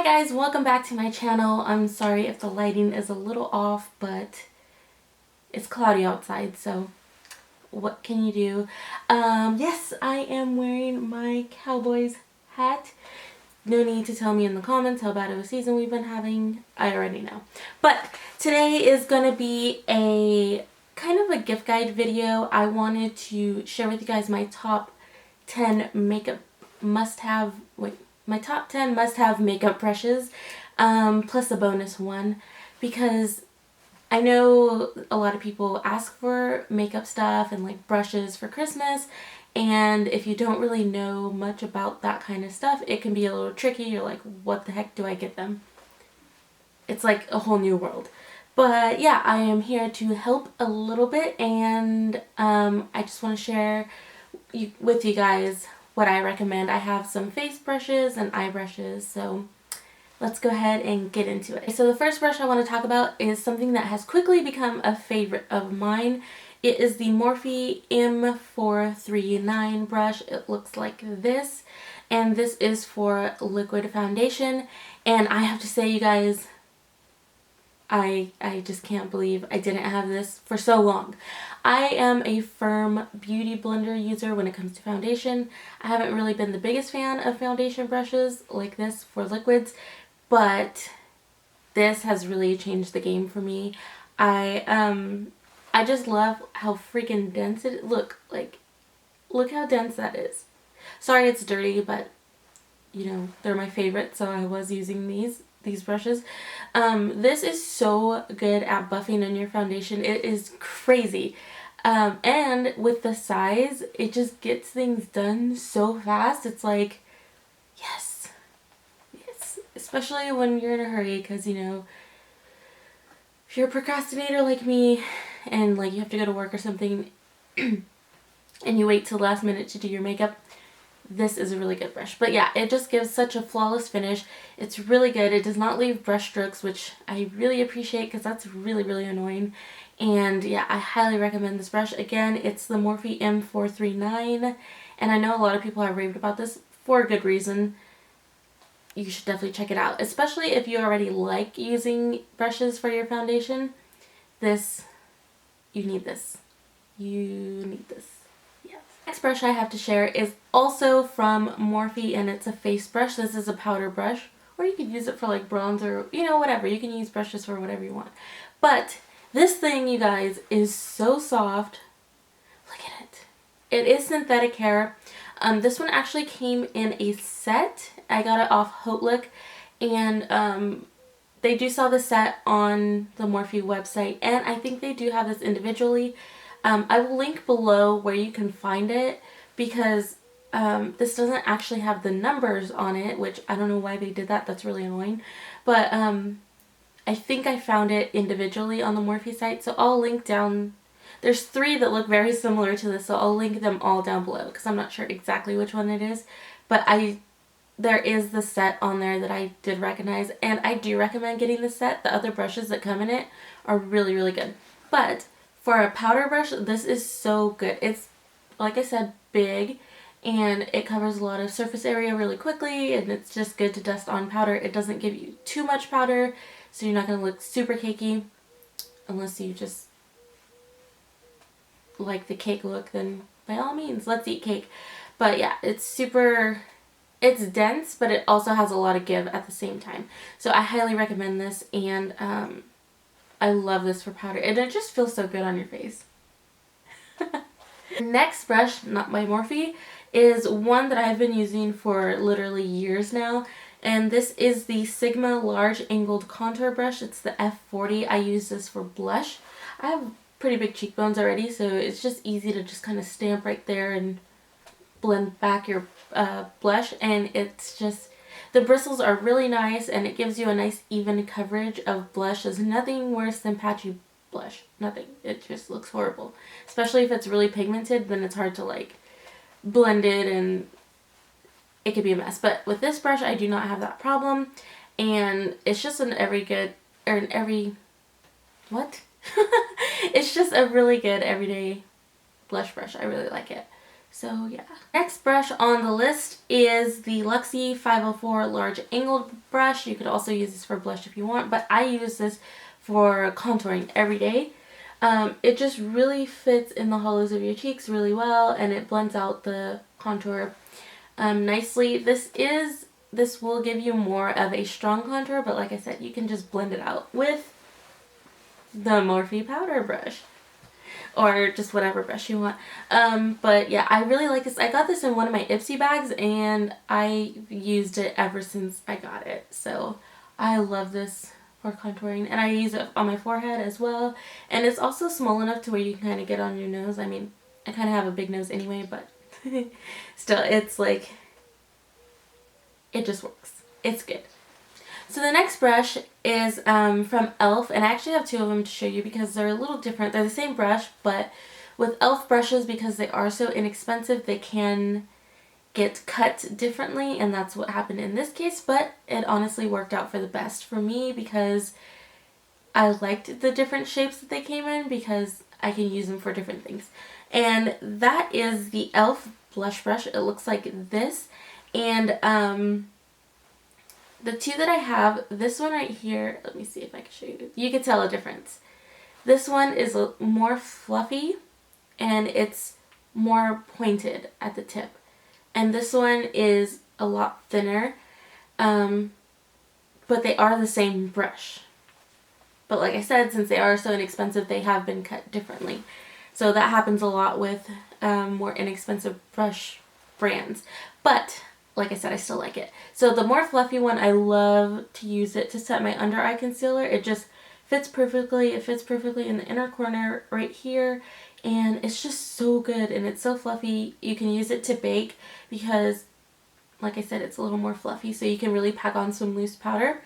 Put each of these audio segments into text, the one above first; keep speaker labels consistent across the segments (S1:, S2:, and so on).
S1: guys, welcome back to my channel. I'm sorry if the lighting is a little off, but it's cloudy outside, so what can you do? Yes, I am wearing my Cowboys hat. No need to tell me in the comments how bad of a season we've been having. I already know. But today is going to be a kind of a gift guide video. I wanted to share with you guys my top 10 makeup must-have, my top 10 must-have makeup brushes, plus a bonus one, because I know a lot of people ask for makeup stuff and like brushes for Christmas, and if you don't really know much about that kind of stuff, it can be a little tricky. You're like, what the heck do I get them? It's like a whole new world. But yeah, I am here to help a little bit, and I just want to share with you guys what I recommend. I have some face brushes and eye brushes, so let's go ahead and get into it. So the first brush I want to talk about is something that has quickly become a favorite of mine. It is the Morphe M439 brush. It looks like this, and this is for liquid foundation. And I have to say, you guys, I just can't believe I didn't have this for so long. I am a firm beauty blender user when it comes to foundation. I haven't really been the biggest fan of foundation brushes like this for liquids, but this has really changed the game for me. I just love how freaking dense it is. Look how dense that is. Sorry it's dirty, but you know, they're my favorite, so I was using these brushes. This is so good at buffing in your foundation. It is crazy. And with the size, it just gets things done so fast. It's like, yes. Yes. Especially when you're in a hurry, because, you know, if you're a procrastinator like me and like you have to go to work or something and you wait till the last minute to do your makeup, this is a really good brush. But yeah, it just gives such a flawless finish. It's really good. It does not leave brush strokes, which I really appreciate because that's really, really annoying. And yeah, I highly recommend this brush. Again, it's the Morphe M439, and I know a lot of people have raved about this for a good reason. You should definitely check it out, especially if you already like using brushes for your foundation. You need this. You need this. Next brush I have to share is also from Morphe, and it's a face brush. This is a powder brush, or you could use it for like bronzer, you know, whatever. You can use brushes for whatever you want. But this thing, you guys, is so soft. Look at it. It is synthetic hair. This one actually came in a set. I got it off Hotelic, and they do sell the set on the Morphe website, and I think they do have this individually. I will link below where you can find it, because this doesn't actually have the numbers on it, which I don't know why they did that. That's really annoying. But I think I found it individually on the Morphe site, so I'll link down. There's 3 that look very similar to this, so I'll link them all down below because I'm not sure exactly which one it is. But there is the set on there that I did recognize, and I do recommend getting the set. The other brushes that come in it are really, really good. But for a powder brush, this is so good. It's, like I said, big, and it covers a lot of surface area really quickly, and it's just good to dust on powder. It doesn't give you too much powder, so you're not going to look super cakey. Unless you just like the cake look, then by all means, let's eat cake. But yeah, it's dense, but it also has a lot of give at the same time. So I highly recommend this, and I love this for powder, and it just feels so good on your face. Next brush, not by Morphe, is one that I've been using for literally years now, and this is the Sigma Large Angled Contour Brush. It's the F40. I use this for blush. I have pretty big cheekbones already, so it's just easy to just kind of stamp right there and blend back your blush, and it's just, the bristles are really nice, and it gives you a nice even coverage of blush. There's nothing worse than patchy blush. Nothing. It just looks horrible. Especially if it's really pigmented, then it's hard to like blend it, and it could be a mess. But with this brush, I do not have that problem, and it's just it's just a really good everyday blush brush. I really like it. So yeah. Next brush on the list is the Luxie 504 large angled brush. You could also use this for blush if you want, but I use this for contouring every day. It just really fits in the hollows of your cheeks really well, and it blends out the contour nicely. This will give you more of a strong contour, but like I said, you can just blend it out with the Morphe powder brush. Or just whatever brush you want. But yeah, I really like this. I got this in one of my Ipsy bags, and I used it ever since I got it. So I love this for contouring, and I use it on my forehead as well. And it's also small enough to where you can kind of get on your nose. I mean, I kind of have a big nose anyway, but still, it's like, it just works. It's good. So the next brush is from e.l.f. and I actually have two of them to show you because they're a little different. They're the same brush, but with e.l.f. brushes, because they are so inexpensive, they can get cut differently, and that's what happened in this case, but it honestly worked out for the best for me because I liked the different shapes that they came in because I can use them for different things. And that is the e.l.f. blush brush. It looks like this, and the two that I have, this one right here, let me see if I can show you. You can tell a difference. This one is more fluffy and it's more pointed at the tip. And this one is a lot thinner, but they are the same brush. But like I said, since they are so inexpensive, they have been cut differently. So that happens a lot with more inexpensive brush brands. But like I said, I still like it. So the more fluffy one, I love to use it to set my under eye concealer. It just fits perfectly. It fits perfectly in the inner corner right here. And it's just so good, and it's so fluffy. You can use it to bake because, like I said, it's a little more fluffy. So you can really pack on some loose powder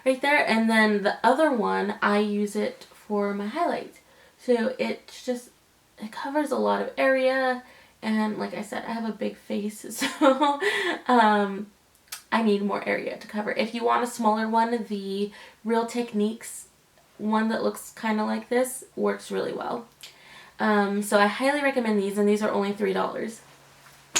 S1: right there. And then the other one, I use it for my highlights. So it covers a lot of area. And like I said, I have a big face, so I need more area to cover. If you want a smaller one, the Real Techniques one that looks kind of like this works really well. So I highly recommend these, and these are only $3.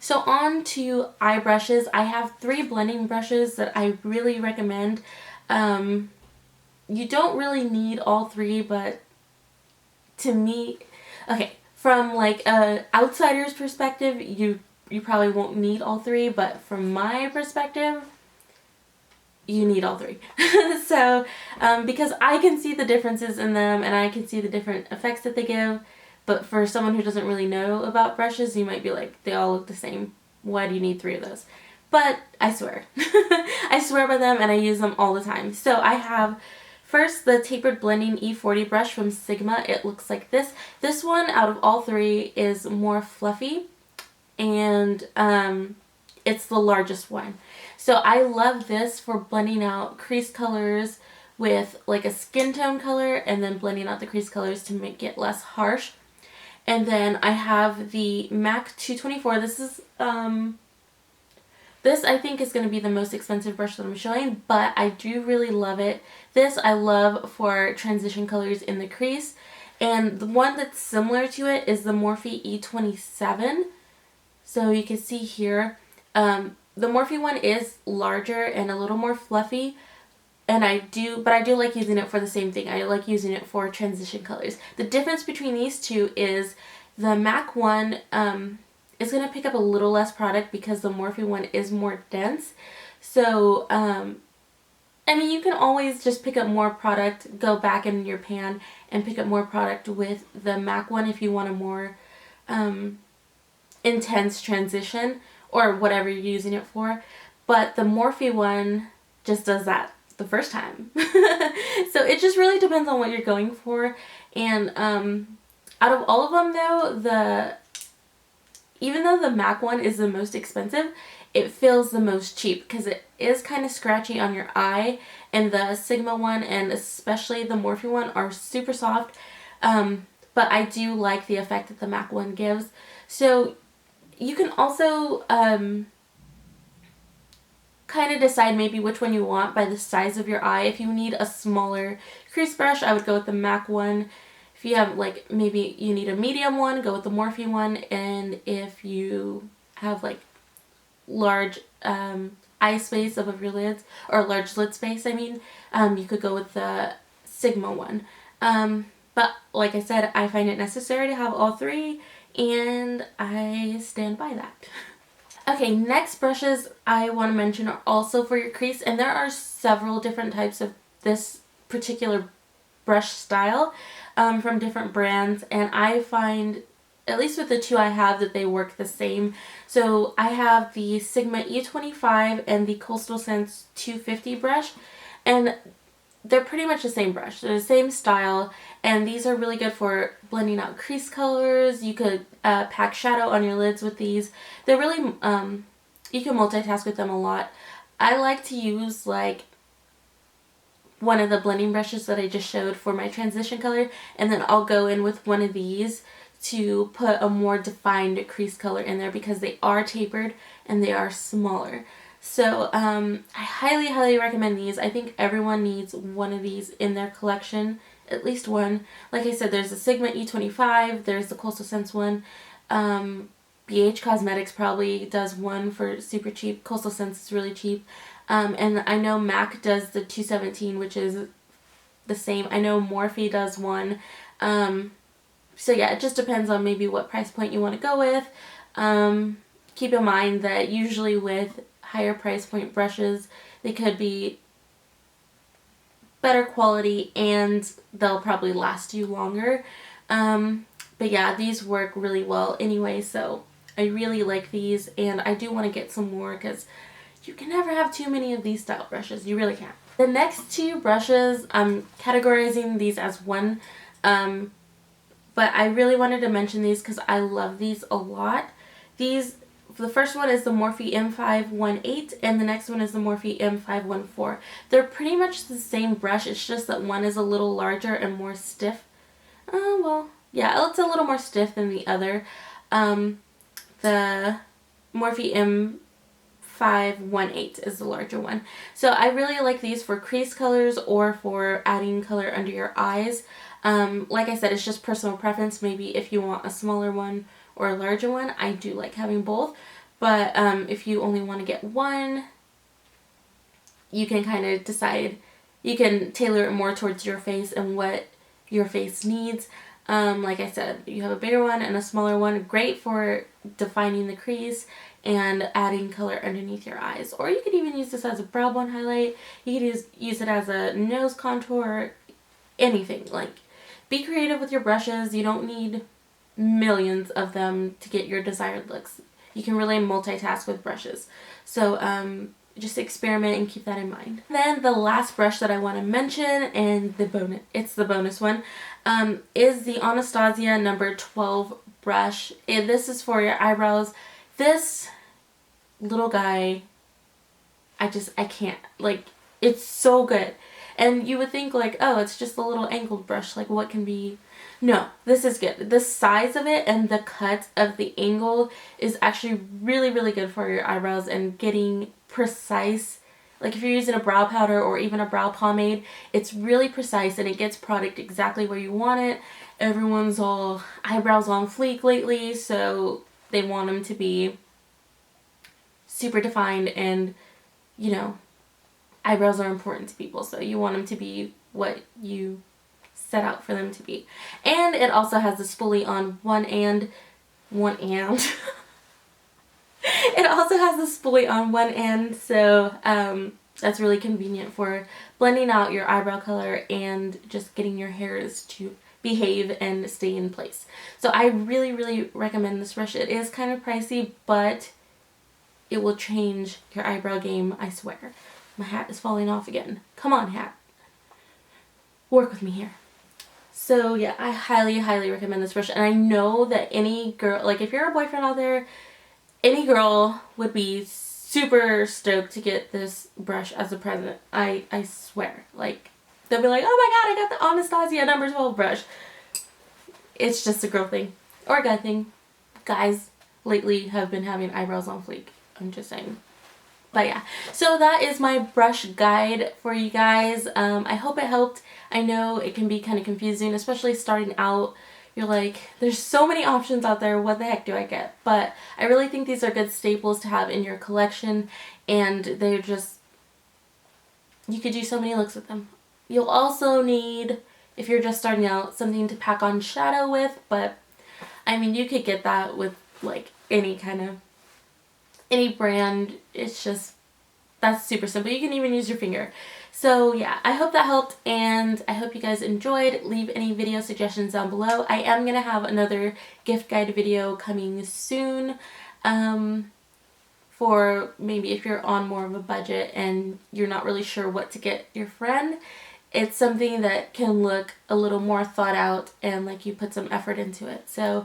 S1: So on to eye brushes. I have 3 blending brushes that I really recommend. You don't really need all 3, but to me, okay, from like a outsider's perspective, you probably won't need all 3, but from my perspective, you need all 3. So, because I can see the differences in them and I can see the different effects that they give, but for someone who doesn't really know about brushes, you might be like, they all look the same. Why do you need 3 of those? But I swear. I swear by them, and I use them all the time. So I have first the tapered blending E40 brush from Sigma. It looks like this. This one out of all 3 is more fluffy, and it's the largest one. So I love this for blending out crease colors with like a skin tone color, and then blending out the crease colors to make it less harsh. And then I have the MAC 224. This is this I think is going to be the most expensive brush that I'm showing, but I do really love it. This I love for transition colors in the crease. And the one that's similar to it is the Morphe E27. So you can see here, the Morphe one is larger and a little more fluffy. And I do like using it for the same thing. I like using it for transition colors. The difference between these two is the MAC one, is going to pick up a little less product because the Morphe one is more dense. So, I mean, you can always just pick up more product, go back in your pan and pick up more product with the MAC one if you want a more intense transition or whatever you're using it for. But the Morphe one just does that the first time. So it just really depends on what you're going for. And out of all of them though, even though the MAC one is the most expensive, it feels the most cheap because it is kind of scratchy on your eye, and the Sigma one and especially the Morphe one are super soft, but I do like the effect that the MAC one gives. So you can also kind of decide maybe which one you want by the size of your eye. If you need a smaller crease brush, I would go with the MAC one. If you have like, maybe you need a medium one, go with the Morphe one. And if you have like large eye space above your lids, or large lid space, I mean, you could go with the Sigma one. But like I said, I find it necessary to have all three, and I stand by that. Okay, next brushes I want to mention are also for your crease, and there are several different types of this particular brush style from different brands, and I find, at least with the two I have, that they work the same. So I have the Sigma E25 and the Coastal Scents 250 brush, and they're pretty much the same brush. They're the same style, and these are really good for blending out crease colors. You could pack shadow on your lids with these. They're really, you can multitask with them a lot. I like to use like one of the blending brushes that I just showed for my transition color, and then I'll go in with one of these to put a more defined crease color in there, because they are tapered and they are smaller. So I highly recommend these. I think everyone needs one of these in their collection, at least one. Like I said, there's the Sigma E25, there's the Coastal Scents one. BH Cosmetics probably does one for super cheap. Coastal Scents is really cheap. And I know MAC does the 217, which is the same. I know Morphe does one. So yeah, it just depends on maybe what price point you want to go with. Keep in mind that usually with higher price point brushes, they could be better quality and they'll probably last you longer. But yeah, these work really well anyway, so I really like these, and I do want to get some more because you can never have too many of these style brushes. You really can't. The next two brushes, I'm categorizing these as one, but I really wanted to mention these because I love these a lot. The first one is the Morphe M518, and the next one is the Morphe M514. They're pretty much the same brush, it's just that one is a little larger and more stiff. Well, yeah, it's a little more stiff than the other. The Morphe M518 is the larger one. So I really like these for crease colors or for adding color under your eyes. Like I said, it's just personal preference. Maybe if you want a smaller one or a larger one, I do like having both. But if you only want to get one, you can kind of decide. You can tailor it more towards your face and what your face needs. Like I said, you have a bigger one and a smaller one. Great for defining the crease and adding color underneath your eyes. Or you could even use this as a brow bone highlight. You could use it as a nose contour, anything. Like, be creative with your brushes. You don't need millions of them to get your desired looks. You can really multitask with brushes. So just experiment and keep that in mind. Then the last brush that I want to mention, and it's the bonus one, is the Anastasia number 12 brush. And this is for your eyebrows. This little guy, I can't, like, it's so good. And you would think like, oh, it's just a little angled brush, like what can be... No, this is good. The size of it and the cut of the angle is actually really good for your eyebrows and getting precise. Like if you're using a brow powder or even a brow pomade, it's really precise and it gets product exactly where you want it. Everyone's all eyebrows on fleek lately, so they want them to be super defined, and you know, eyebrows are important to people, so you want them to be what you set out for them to be. And it also has the spoolie on one end. It also has the spoolie on one end, so that's really convenient for blending out your eyebrow color and just getting your hairs to behave and stay in place. So I really recommend this brush. It is kind of pricey, but it will change your eyebrow game, I swear. My hat is falling off again. Come on, hat. Work with me here. So yeah, I highly recommend this brush. And I know that any girl, like if you're a boyfriend out there, any girl would be super stoked to get this brush as a present. I swear. Like, they'll be like, oh my god, I got the Anastasia number 12 brush. It's just a girl thing. Or a guy thing. Guys lately have been having eyebrows on fleek. I'm just saying. But yeah, so that is my brush guide for you guys. I hope it helped. I know it can be kind of confusing, especially starting out. You're like, there's so many options out there, what the heck do I get? But I really think these are good staples to have in your collection, and they're just, you could do so many looks with them. You'll also need, if you're just starting out, something to pack on shadow with, but I mean, you could get that with like any brand. It's just, that's super simple. You can even use your finger. So yeah, I hope that helped, and I hope you guys enjoyed. Leave any video suggestions down below. I am going to have another gift guide video coming soon, for maybe if you're on more of a budget and you're not really sure what to get your friend. It's something that can look a little more thought out and like you put some effort into it. So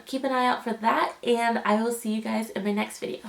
S1: keep an eye out for that, and I will see you guys in my next video.